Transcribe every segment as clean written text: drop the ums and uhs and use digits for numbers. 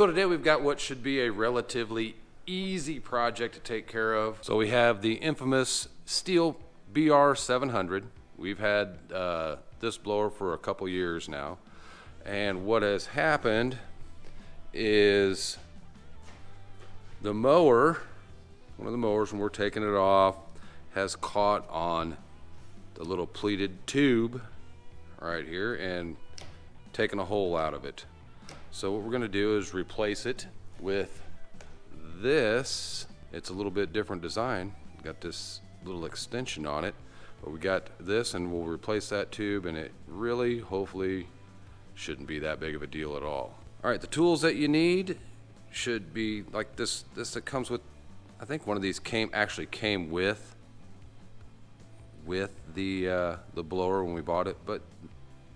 So today we've got what should be a relatively easy project to take care of. So we have the infamous Stihl BR 700. We've had this blower for a couple years now. And what has happened is the mower, one of the mowers, when we're taking it off, has caught on the little pleated tube right here and taken a hole out of it. So what we're going to do is replace it with this. It's a little bit different design. Got this little extension on it, but we got this, and we'll replace that tube, and it really, hopefully, shouldn't be that big of a deal at all. All right, the tools that you need should be like this. This that comes with, I think one of these came with the blower when we bought it, but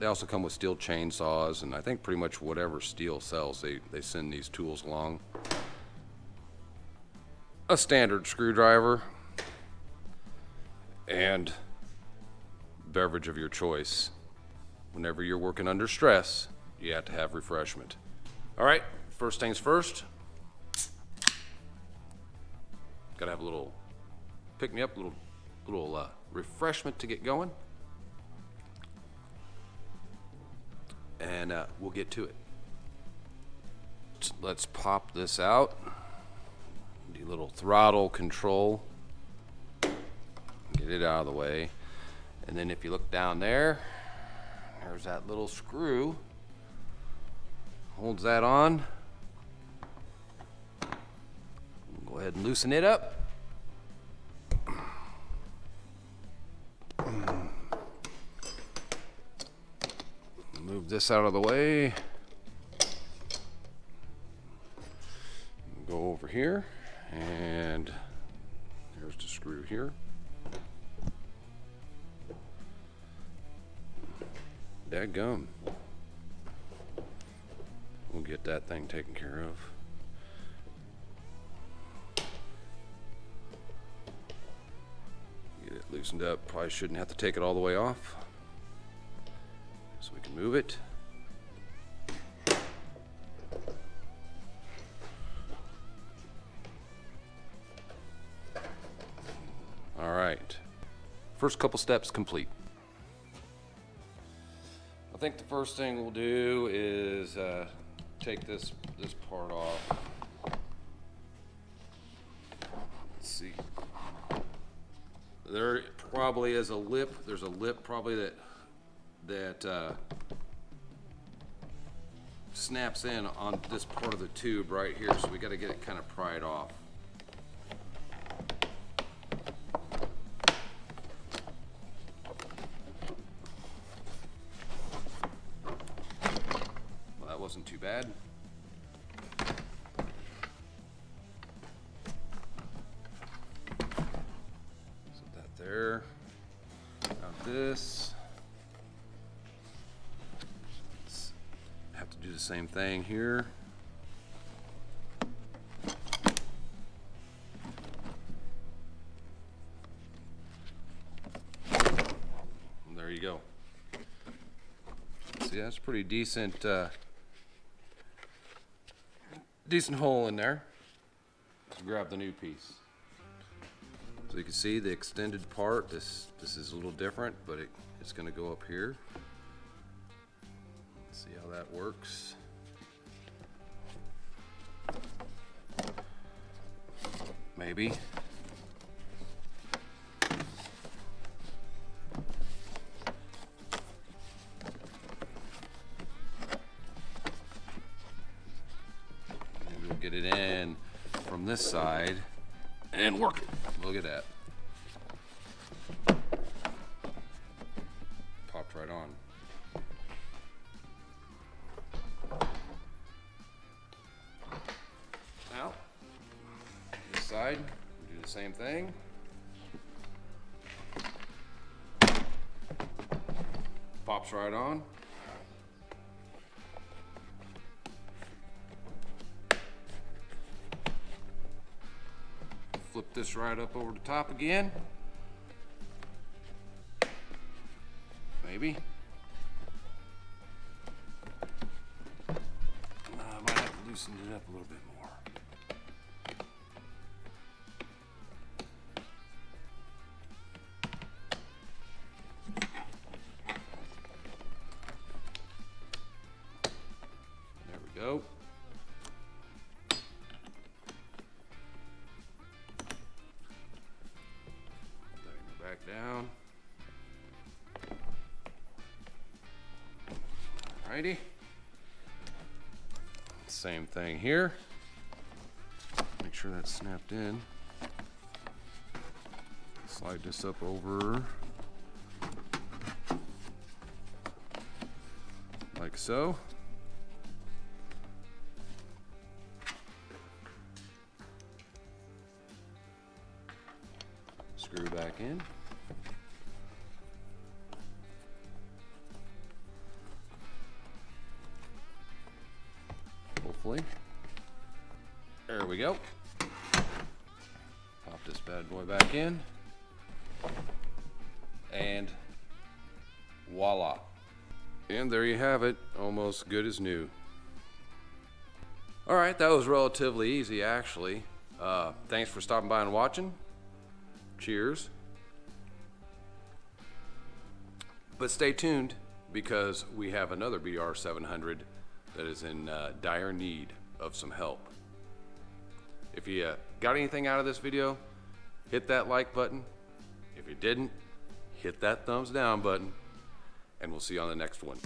they also come with Stihl chainsaws, and I think pretty much whatever Stihl sells, they send these tools along. A standard screwdriver, and beverage of your choice. Whenever you're working under stress, you have to have refreshment. All right, first things first. Gotta have a little pick-me-up, little refreshment to get going. And we'll get to it. Let's pop this out. Do a little throttle control. Get it out of the way. And then if you look down there, there's that little screw. Holds that on. Go ahead and loosen it up. Move this out of the way. Go over here, and there's the screw here. Dadgum. We'll get that thing taken care of. Get it loosened up. Probably shouldn't have to take it all the way off. So we can move it. All right. First couple steps complete. I think the first thing we'll do is take this part off. Let's see. There probably is a lip. There's a lip probably that snaps in on this part of the tube right here, so we got to get it kind of pried off. Well, that wasn't too bad. Set that there. Now this. Do the same thing here. And there you go. See, that's pretty decent hole in there. Let's grab the new piece. So you can see the extended part. This is a little different, but it's going to go up here. See how that works. Maybe. Maybe we'll get it in from this side and work it. Look at that. Popped right on. Now, this side, we do the same thing. Pops right on. Flip this right up over the top again. Maybe. I might have to loosened it up a little bit more. There we go. Letting it back down. Alrighty. Same thing here. Make sure that's snapped in. Slide this up over like so. Screw back in. Hopefully. There we go. Pop this bad boy back in. And voila. And there you have it, almost good as new. All right, that was relatively easy actually. Thanks for stopping by and watching. Cheers. But stay tuned because we have another BR 700 that is in dire need of some help. If you got anything out of this video, hit that like button. If you didn't, hit that thumbs down button, and we'll see you on the next one.